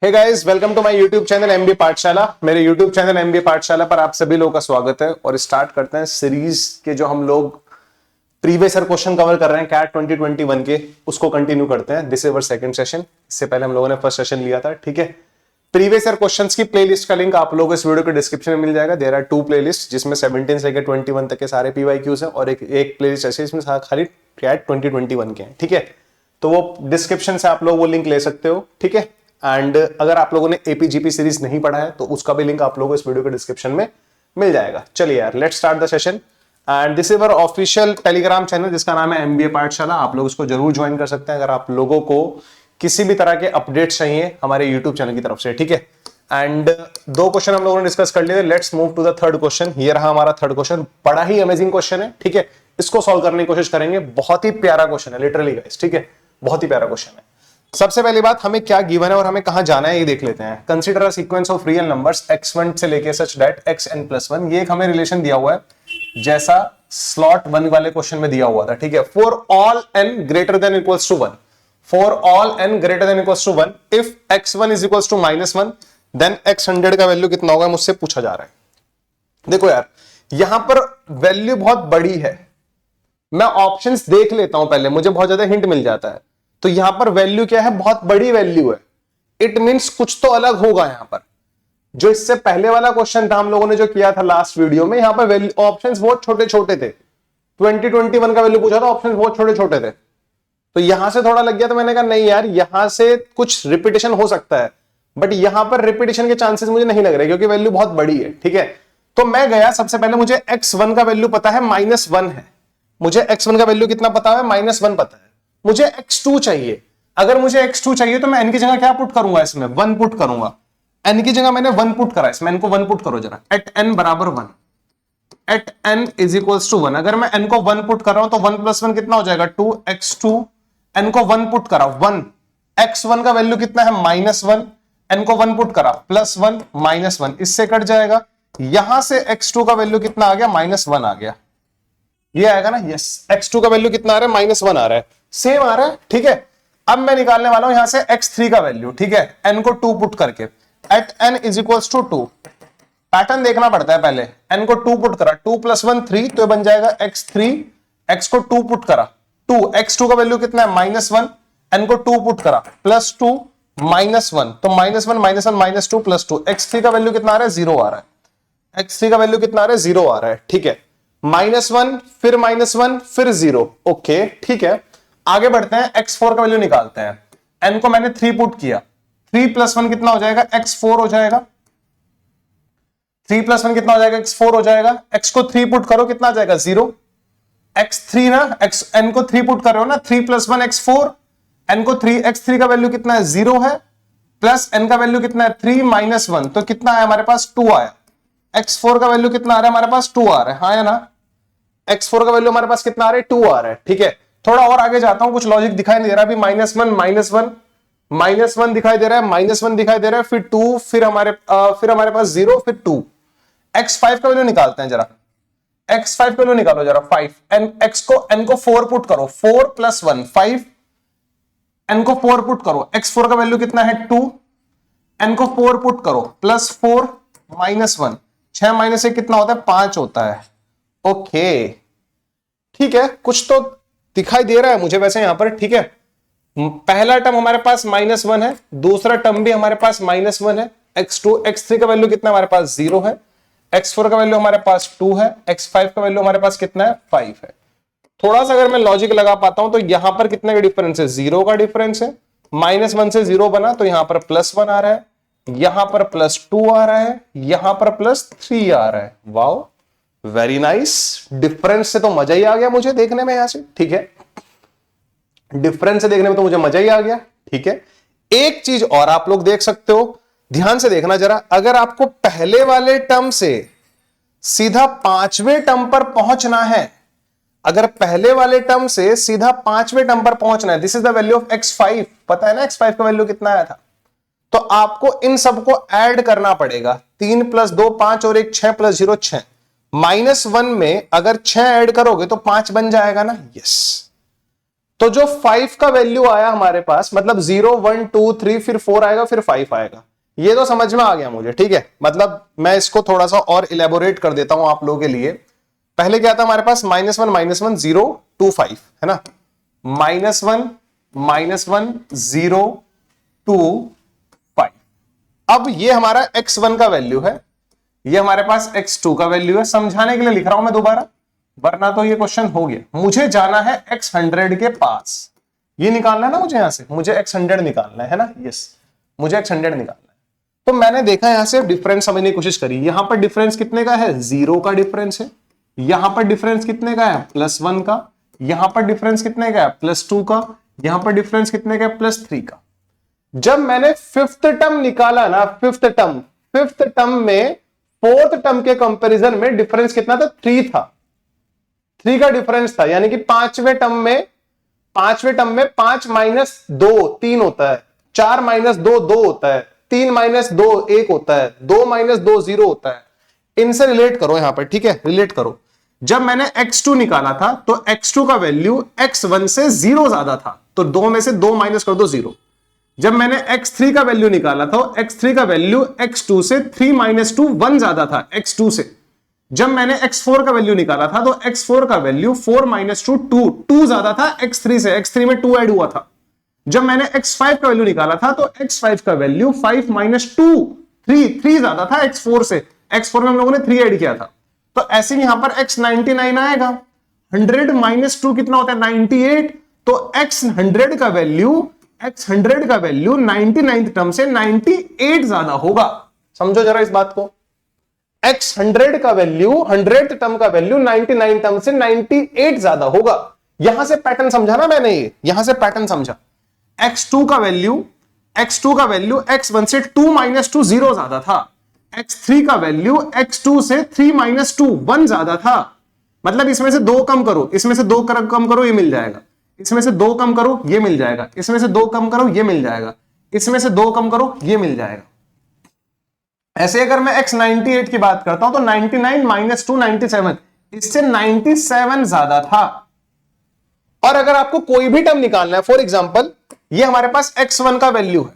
Hey guys, welcome to my YouTube channel MBA Pathshala. मेरे YouTube channel MBA पाठशाला पर आप सभी लोगों का स्वागत है और स्टार्ट करते हैं सीरीज के जो हम लोग प्रीवियस ईयर क्वेश्चन कवर कर रहे हैं कैट 2021 के, उसको कंटिन्यू करते हैं। This is our second session. इससे पहले हम लोगों ने फर्स्ट सेशन लिया था, ठीक है। प्रीवियस ईयर क्वेश्चंस की प्लेलिस्ट का लिंक आप लोगों को इस वीडियो के डिस्क्रिप्शन में मिल जाएगा। देयर आर टू प्लेलिस्ट जिसमें 17 से लेकर 21 तक के सारे पीवाईक्यूज हैं और एक प्लेलिस्ट ऐसे इसमें खाली कैट 2021 के हैं, ठीक है। तो वो डिस्क्रिप्शन से आप लोग वो लिंक ले सकते हो, ठीक है। एंड अगर आप लोगों ने एपीजीपी सीरीज नहीं पढ़ा है तो उसका भी लिंक आप लोगों को इस वीडियो के डिस्क्रिप्शन में मिल जाएगा। चलिए यार, let's start the session. And this is our official Telegram channel जिसका नाम है एमबीए पाठशाला। आप लोग इसको जरूर ज्वाइन कर सकते हैं अगर आप लोगों को किसी भी तरह के अपडेट्स चाहिए हमारे यूट्यूब चैनल की तरफ से, ठीक है। एंड दो क्वेश्चन हम लोगों ने डिस्कस कर लिए। Let's move to the third question. ये रहा हमारा थर्ड क्वेश्चन। बड़ा ही अमेजिंग क्वेश्चन है, ठीक है। इसको सॉल्व करने की कोशिश करेंगे। बहुत ही प्यारा क्वेश्चन है, लिटरली गाइस, ठीक है। बहुत ही प्यारा क्वेश्चन है। सबसे पहली बात, हमें क्या गिवन है और हमें कहां जाना है ये देख लेते हैं। Consider a sequence of real numbers x1 से लेके सच दैट xn+1। ये एक हमें रिलेशन दिया हुआ है जैसा स्लॉट 1 वाले क्वेश्चन में दिया हुआ था, ठीक है। For all n greater than equals to 1, for all n greater than equals to 1 if x1 is equals to -1 then x100 का वैल्यू कितना होगा, मुझसे पूछा जा रहा है। देखो यार, यहां पर वैल्यू बहुत बड़ी है। मैं ऑप्शंस देख लेता हूं पहले, मुझे बहुत ज्यादा हिंट मिल जाता है। तो यहां पर वैल्यू क्या है, बहुत बड़ी वैल्यू है। इट मींस कुछ तो अलग होगा यहां पर। जो इससे पहले वाला क्वेश्चन था हम लोगों ने जो किया था लास्ट वीडियो में, यहां पर ऑप्शंस बहुत छोटे छोटे थे। 2021 का वैल्यू पूछा था, ऑप्शंस बहुत छोटे छोटे थे। तो यहां से थोड़ा लग गया, तो मैंने कहा नहीं यार, यहां से कुछ रिपीटेशन हो सकता है, बट यहां पर रिपीटेशन के चांसेस मुझे नहीं लग रहे क्योंकि वैल्यू बहुत बड़ी है, ठीक है। तो मैं गया, सबसे पहले मुझे x1 का वैल्यू पता है -1 है। मुझे x1 का वैल्यू कितना पता है, -1 पता है। मुझे x2 चाहिए। अगर मुझे x2 चाहिए तो मैं n की जगह क्या पुट करूंगा, इसमें 1 पुट करूंगा। n की जगह मैंने 1 पुट करा, इसमें n को 1 पुट करो जरा। एट n बराबर 1, at n is equals to 1। अगर मैं n को 1 पुट कर रहा हूं तो 1 + 1 कितना हो जाएगा, 2x2। n को 1 पुट करा 1, x1 का वैल्यू कितना है -1, n को 1 पुट करा +1 -1, इससे कट जाएगा। यहां से x2 का वैल्यू कितना आ गया, -1 आ गया। ये आएगा ना, यस। x2 का वैल्यू कितना आ रहा है, -1 आ रहा है, सेम आ रहा है, ठीक है। अब मैं निकालने वाला हूं यहां से x3 का वैल्यू, ठीक है। n को 2 पुट करके at n is equals to 2। Pattern देखना पड़ता है पहले। n को 2 पुट करा, 2 + 1 3, तो बन जाएगा x3। x को 2 पुट करा 2, x2 का वैल्यू कितना है -1, n को 2 पुट करा +2 -1, तो -1 -1 -2 +2। x3 का वैल्यू कितना आ रहा है, 0 आ रहा है। x3 का वैल्यू कितना आ रहा है, 0 आ रहा है, ठीक है। -1 फिर -1 फिर 0, ओके, ठीक है। आगे बढ़ते हैं, x4 का वैल्यू निकालते हैं। n को मैंने 3 पुट किया, 3 + 1 कितना हो जाएगा, x4 हो जाएगा। 3 + 1 कितना हो जाएगा, x4 हो जाएगा। x को 3 पुट करो, कितना आ जाएगा, 0। x3 ना, n को 3 पुट कर रहे हो ना, 3 + 1 x4। n को 3, x3 का वैल्यू कितना है, 0 है, प्लस n का वैल्यू कितना है 3 -1, तो कितना आया हमारे पास, 2 आया। x4 का वैल्यू कितना आ रहा है हमारे पास, 2 आ रहा है, हाँ या ना। x4 का वैल्यू हमारे पास कितना आ रहा है, 2 आ रहा है, ठीक है। थोड़ा और आगे जाता हूं, कुछ लॉजिक दिखाई दे रहा है अभी। -1 दिखाई दे रहा है, -1 दिखाई दे रहा है, फिर 2, फिर हमारे पास 0, फिर 2। x5 का वैल्यू निकालते हैं जरा। x5 का वैल्यू निकालो जरा, 5। n को 4 पुट करो, 4 + 1 5। n को 4 पुट करो, x4 का वैल्यू कितना है, 2। n को 4 पुट करो, +4 -1, 6 -1 कितना होता है, 5 होता है, ओके, ठीक है। कुछ तो दिखाई दे रहा है मुझे वैसे यहां पर, ठीक है। पहला टर्म हमारे पास -1 है, दूसरा टर्म भी हमारे पास -1 है। x2 x3 का वैल्यू कितना हमारे पास, 0 है। x4 का वैल्यू हमारे पास 2 है। x5 का वैल्यू हमारे पास कितना है, 5 है। थोड़ा सा अगर मैं लॉजिक लगा पाता हूं तो यहां पर कितने का डिफरेंस है, 0 का डिफरेंस है। -1 से 0 बना तो यहां पर +1 आ रहा है, यहां पर +2 आ रहा है, यहां पर +3 आ रहा है। Wow, very nice. डिफरेंस से तो मजा ही आ गया मुझे देखने में, यहां से, ठीक है। डिफरेंस से देखने में तो मुझे मजा ही आ गया, ठीक है। एक चीज और आप लोग देख सकते हो, ध्यान से देखना जरा। अगर आपको पहले वाले टर्म से सीधा 5वें टर्म पर पहुंचना है, अगर पहले वाले टर्म से सीधा 5वें टर्म पर पहुंचना है, this is the value of x5, पता है ना x5 का वैल्यू कितना आया था, तो आपको इन सबको ऐड करना पड़ेगा। 3 + 2 5 और 1 6 + 0 6। -1 में अगर 6 ऐड करोगे तो 5 बन जाएगा ना, यस। तो जो 5 का वैल्यू आया हमारे पास, मतलब 0 1 2 3 फिर 4 आएगा फिर 5 आएगा, ये तो समझ में आ गया मुझे, ठीक है। मतलब मैं इसको थोड़ा सा और इलेबोरेट कर देता हूं आप लोगों के लिए। पहले क्या था हमारे पास, -1 0 2 5 है ना, -1 0 2 5। अब ये हमारा x1 का वैल्यू है, ये हमारे पास x2 का वैल्यू है। समझाने के लिए लिख रहा हूं मैं दोबारा, वरना तो ये क्वेश्चन हो गया। मुझे जाना है x100 के पास, ये निकालना है ना मुझे, यहां से मुझे x100 निकालना है ना, यस मुझे x100 निकालना है। तो मैंने देखा यहां से डिफरेंस समझने की कोशिश करी, यहां पर डिफरेंस कितने का है, 0 का डिफरेंस है। यहां पर डिफरेंस कितने का है, +1 का। यहां पर डिफरेंस कितने का है, +2 का। यहां पर डिफरेंस कितने का है, +3 का। जब मैंने फिफ्थ टर्म निकाला ना, फिफ्थ टर्म में फोर्थ टर्म के कंपैरिजन में डिफरेंस कितना था, 3 था, 3 का डिफरेंस था। यानी कि पांचवें टर्म में 5 -2 3 होता है, 4 -2 2 होता है, 3 -2 1 होता है, 2 -2 0 होता है। इनसे रिलेट करो यहां पर, ठीक है, रिलेट करो। जब मैंने x2 निकाला था तो x2 का वैल्यू x1 से 0 ज्यादा था, तो 2 में से 2 माइनस कर दो 0। जब मैंने x3 का वैल्यू निकाला था, x3 का वैल्यू x2 से 3 - 2 1 ज्यादा था x2 से। जब मैंने x4 का वैल्यू निकाला था तो x4 का वैल्यू 4 - 2 2 ज्यादा था x3 से, x3 में 2 ऐड हुआ था। जब मैंने x5 का वैल्यू निकाला था तो x5 का वैल्यू 5 - 2 3 ज्यादा था x4 से, x4 में हम लोगों ने 3 ऐड किया था। तो ऐसे ही यहां पर x99 आएगा, 100 - 2 कितना होता है, 98। तो x100 का वैल्यू 99 टर्म से 98 ज्यादा होगा। समझो जरा इस बात को, x100 का वैल्यू 100th टर्म का वैल्यू 99 टर्म से 98 ज्यादा होगा। यहां से पैटर्न समझा ना मैंने, ये यहां से पैटर्न समझा। x2 का वैल्यू x1 से 2 - 2 0 ज्यादा था, x3 का वैल्यू x2 से 3 - 2 1 ज्यादा था। मतलब इसमें से 2 कम करो, इसमें से 2 कम करो, ये मिल जाएगा। इसमें से 2 कम करो, ये मिल जाएगा। इसमें से 2 कम करो, ये मिल जाएगा। इसमें से 2 कम करो, ये मिल जाएगा। ऐसे अगर मैं x98 की बात करता हूं तो 99 - 2 97, इससे 97 ज्यादा था। और अगर आपको कोई भी टर्म निकालना है, फॉर एग्जांपल ये हमारे पास x1 का वैल्यू है,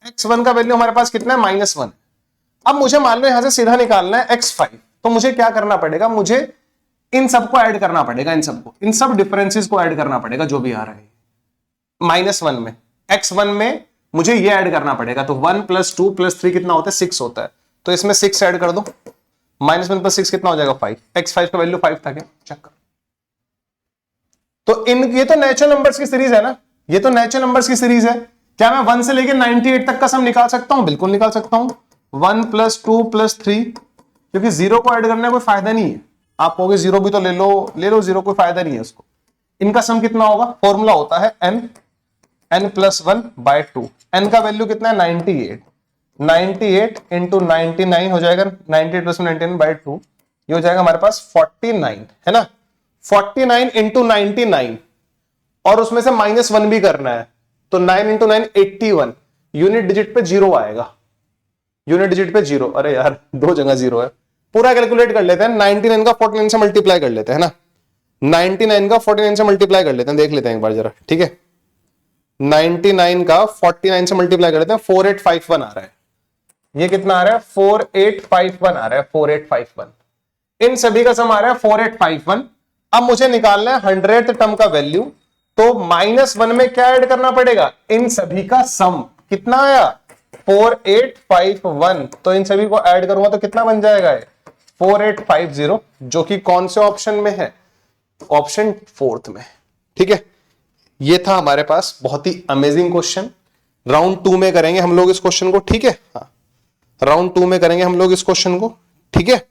x1 का वैल्यू हमारे पास कितना है, -1। अब मुझे मान लो यहां से सीधा निकालना है x5, तो मुझे क्या करना पड़ेगा, मुझे इन सबको ऐड करना पड़ेगा, इन सब डिफरेंसेस को ऐड करना पड़ेगा जो भी आ रहा है। -1 में x1 में मुझे ये ऐड करना पड़ेगा, तो 1 + 2 + 3 कितना होता है, 6 होता है। तो इसमें 6 ऐड कर दो, -1 + 6 कितना हो जाएगा, 5। x5 का वैल्यू 5 था क्या, चेक कर। तो ये तो नेचुरल नंबर्स की सीरीज है ना, ये तो नेचुरल नंबर्स की सीरीज है। क्या मैं 1 से लेकर 98 तक का सम निकाल सकता हूं, बिल्कुल निकाल सकता हूं। 1 + 2 + 3, क्योंकि 0 को ऐड करने का कोई फायदा नहीं है। आप कहोगे 0 भी तो ले लो 0, कोई फायदा नहीं है उसको। इनका सम कितना होगा, फॉर्मूला होता है n + 1/2। n का वैल्यू कितना है, 98। 98 × 99 हो जाएगा, 98 + 99/2, ये हो जाएगा हमारे पास 49, है ना। 49 × 99, और उसमें से -1 भी करना है, तो 9 × 9 81। यूनिट डिजिट पे 0 आएगा, यूनिट डिजिट पे 0। अरे यार 2 जगह 0 है, पूरा कैलकुलेट कर लेते हैं। 99 का 49 से मल्टीप्लाई कर लेते हैं ना, 99 का 49 से मल्टीप्लाई कर लेते हैं, देख लेते हैं एक बार जरा, ठीक है। 99 का 49 से मल्टीप्लाई कर लेते हैं, 4851 आ रहा है। ये कितना आ रहा है, 4851 आ रहा है, 4851। इन सभी का सम आ रहा है 4851। अब मुझे निकालना है 100th टर्म का वैल्यू, तो -1 में क्या ऐड करना पड़ेगा, इन सभी का सम। कितना आया, 4851। तो इन सभी को ऐड करूंगा तो कितना बन जाएगा, 4850, जो कि कौन से ऑप्शन में है, ऑप्शन 4th में, ठीक है। ये था हमारे पास बहुत ही अमेजिंग क्वेश्चन। राउंड 2 में करेंगे हम लोग इस क्वेश्चन को, ठीक है। हाँ, राउंड 2 में करेंगे हम लोग इस क्वेश्चन को, ठीक है।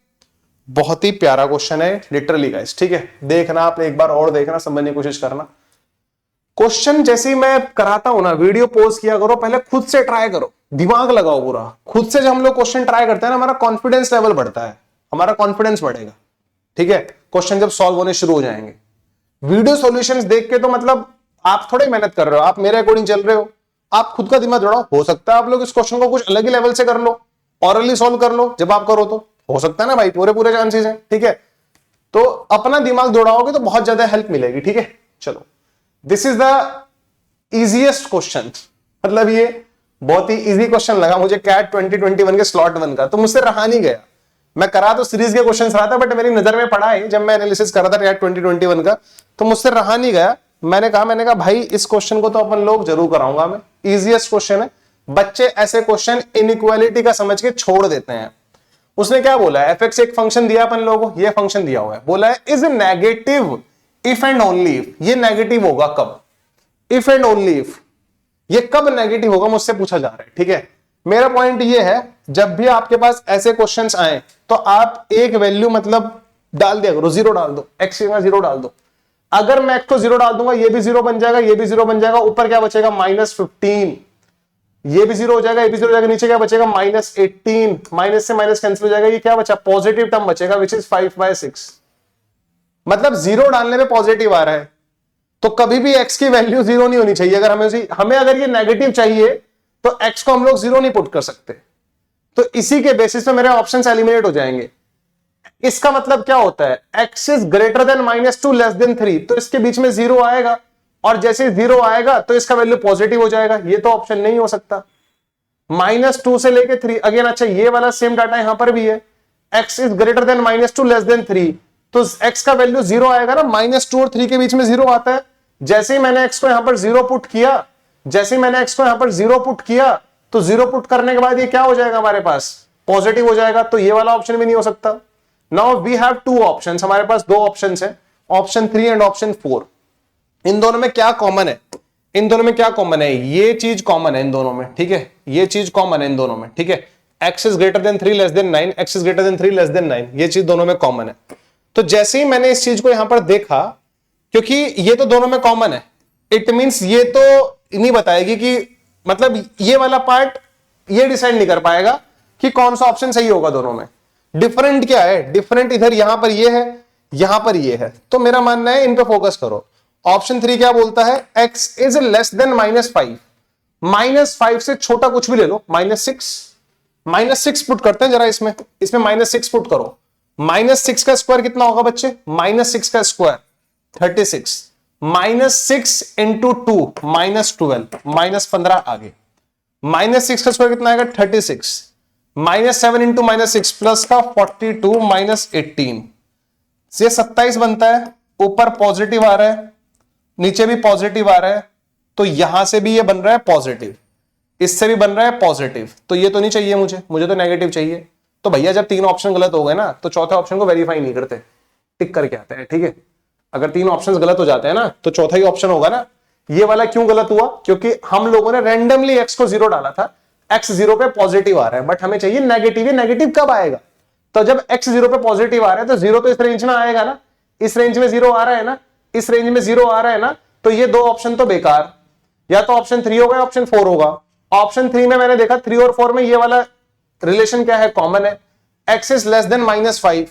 बहुत ही प्यारा क्वेश्चन है लिटरली गाइस, ठीक है। देखना आप एक बार और देखना, समझने की कोशिश करना। क्वेश्चन जैसे ही मैं कराता हूं ना, वीडियो पॉज किया करो, पहले खुद से ट्राई करो, दिमाग लगाओ पूरा। खुद से जब हम लोग क्वेश्चन ट्राई करते हैं ना, हमारा कॉन्फिडेंस लेवल बढ़ता है, हमारा कॉन्फिडेंस बढ़ेगा, ठीक है। क्वेश्चन जब सॉल्व होने शुरू हो जाएंगे, वीडियो सॉल्यूशंस देख के तो मतलब आप थोड़े मेहनत कर रहे हो, आप मेरे अकॉर्डिंग चल रहे हो, आप खुद का दिमाग दौड़ाओ। हो सकता है आप लोग इस क्वेश्चन को कुछ अलग ही लेवल से कर लो, ऑरली सॉल्व कर लो, जब आप करो तो हो सकता है ना भाई, पूरे चांसेस हैं, ठीक है। तो अपना दिमाग दौड़ाओगे तो बहुत ज्यादा हेल्प मिलेगी, ठीक है। चलो this is the easiest question, मतलब ये बहुत ही इजी क्वेश्चन लगा मुझे कैट 2021 के स्लॉट 1 का, तो मुझसे रहा नहीं गया। मैं करा तो सीरीज के क्वेश्चन रहा था, बट मेरी नजर में पड़ा है जब मैं एनालिसिस कर रहा था कैट 2021 का, तो मुझसे रहा नहीं गया। मैंने कहा भाई इस क्वेश्चन को तो अपन लोग जरूर कराऊंगा मैं, इजीएस्ट क्वेश्चन है। बच्चे ऐसे क्वेश्चन इनइक्वालिटी का समझ के छोड़ देते हैं। उसने क्या बोला है, एफ एक फंक्शन दिया अपन लोगों को, ये फंक्शन दिया हुआ है, बोला है is negative if and only if. ये नेगेटिव होगा कब, इफ एंड ओनली इफ। ये कब नेगेटिव होगा मुझसे पूछा जा रहा है, ठीक है। मेरा पॉइंट ये है, जब भी आपके पास ऐसे क्वेश्चंस आए तो आप एक वैल्यू मतलब डाल दिया करो, 0 डाल दो, x की जगह 0 डाल दो। अगर मैं x को 0 डाल दूंगा, ये भी 0 बन जाएगा, ये भी 0 बन जाएगा, ऊपर क्या बचेगा -15, ये भी 0 हो जाएगा, ये भी 0 हो जाएगा, नीचे क्या बचेगा -18, माइनस से माइनस कैंसिल हो जाएगा, ये क्या बचा पॉजिटिव टर्म बचेगा विच इज 5/6। मतलब 0 डालने में पॉजिटिव आ रहा है, तो कभी भी x की वैल्यू 0 नहीं होनी चाहिए। अगर हमें अगर ये नेगेटिव चाहिए तो x को हम लोग 0 नहीं पुट कर सकते, तो इसी के बेसिस पे मेरे ऑप्शंस एलिमिनेट हो जाएंगे। इसका मतलब क्या होता है, x is greater than -2 less than 3, तो इसके बीच में 0 आएगा, और जैसे 0 आएगा तो इसका वैल्यू पॉजिटिव हो जाएगा। ये तो ऑप्शन नहीं हो सकता। -2 से लेके 3 अगेन। अच्छा, ये वाला सेम डाटा यहां पर भी है, x is greater than -2 less than 3, तो x का वैल्यू 0 आएगा ना। -2 और 3 के बीच में 0 आता है। जैसे ही मैंने x को यहां पर 0 पुट किया, जैसे ही मैंने x को यहां पर 0 पुट किया, तो 0 पुट करने के बाद ये क्या हो जाएगा, हमारे पास पॉजिटिव हो जाएगा। तो ये वाला ऑप्शन भी नहीं हो सकता। नाउ वी हैव 2 ऑप्शंस, हमारे पास 2 ऑप्शंस हैं, ऑप्शन 3 एंड ऑप्शन 4। इन दोनों में क्या कॉमन है, इन दोनों में क्या कॉमन है, ये चीज कॉमन है इन दोनों में, ठीक है। ये चीज कॉमन है इन दोनों में, ठीक है। x is greater than 3 less than 9, x is greater than 3 less than 9, ये चीज दोनों में कॉमन है। तो जैसे ही मैंने इस चीज को यहां पर देखा, क्योंकि ये तो दोनों में कॉमन है, इट मींस ये तो नहीं बताएगी कि, मतलब ये वाला पार्ट ये डिसाइड नहीं कर पाएगा कि कौन सा ऑप्शन सही होगा दोनों में। डिफरेंट क्या है, डिफरेंट इधर यहां पर ये है, यहां पर ये है। तो मेरा मानना है इन पे फोकस करो। ऑप्शन 3 क्या बोलता है, x इज लेस देन -5, -5 से छोटा कुछ भी ले लो, -6 पुट करते हैं जरा, इसमें -6 पुट करो। -6 का स्क्वायर कितना होगा बच्चे, -6 का स्क्वायर 36, -6 इंटू 2 -12, -15 आगे, -6 का स्क्वायर कितना आएगा 36, -7 इंटू -6 प्लस का 42 -18, ये 27 बनता है। ऊपर पॉजिटिव आ रहा है, नीचे भी पॉजिटिव आ रहा है, तो यहां से भी ये बन रहा है पॉजिटिव, इससे भी बन रहा है पॉजिटिव, तो ये तो नहीं चाहिए मुझे तो नेगेटिव चाहिए। तो भैया जब 3 ऑप्शन गलत हो गए ना, तो चौथे ऑप्शन को वेरीफाई नहीं करते, टिक करके आते हैं, ठीक है। अगर 3 ऑप्शंस गलत हो जाते हैं ना, तो चौथा ही ऑप्शन होगा ना। ये वाला क्यों गलत हुआ, क्योंकि हम लोगों ने रैंडमली x को 0 डाला था, x 0 पे पॉजिटिव आ रहा है, बट हमें चाहिए नेगेटिव। ये नेगेटिव कब आएगा, तो जब x 0 पे पॉजिटिव आ रहा है, तो 0 तो इस रेंज में आएगा ना, इस रेंज में 0 आ रहा है ना, इस रेंज में 0 आ रहा है ना, तो ये 2 ऑप्शन तो बेकार। या तो ऑप्शन 3 होगा, ऑप्शन 4 होगा। ऑप्शन 3 में मैंने देखा 3 और 4 में ये वाला रिलेशन क्या है, कॉमन है। x is less than -5,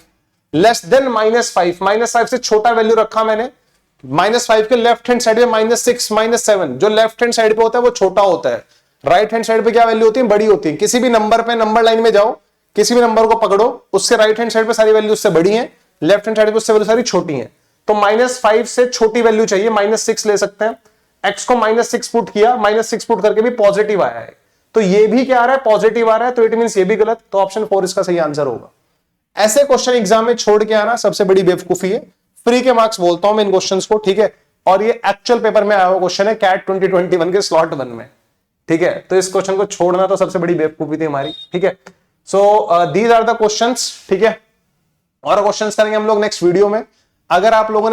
less than -5 से छोटा वैल्यू रखा मैंने। -5 के लेफ्ट हैंड साइड में -6 -7, जो लेफ्ट हैंड साइड पे होता है वो छोटा होता है, राइट हैंड साइड पे क्या वैल्यू होती है, बड़ी होती है। किसी भी नंबर पे नंबर लाइन में जाओ, किसी भी नंबर को पकड़ो, उससे राइट हैंड साइड पे सारी वैल्यू उससे बड़ी है, लेफ्ट हैंड साइड पे उससे वैल्यू सारी छोटी है। तो -5 से छोटी वैल्यू चाहिए, -6 ले सकते हैं। x को -6 पुट किया, -6 पुट करके भी पॉजिटिव आया है, तो ये भी क्या आ रहा है, पॉजिटिव आ रहा है, तो इट मींस ये भी गलत। तो ऑप्शन 4 इसका सही आंसर होगा। ऐसे क्वेश्चन एग्जाम में छोड़ के आना सबसे बड़ी बेवकूफी है। फ्री के मार्क्स बोलता हूं मैं इन क्वेश्चंस को, ठीक है। और ये एक्चुअल पेपर में आया हुआ क्वेश्चन है कैट 2021 के स्लॉट 1 में, ठीक है। तो इस क्वेश्चन को छोड़ना तो सबसे बड़ी बेवकूफी थी हमारी, ठीक है। So these are the questions, ठीक है। और क्वेश्चंस करेंगे हम लोग नेक्स्ट वीडियो में। अगर आप लोगों ने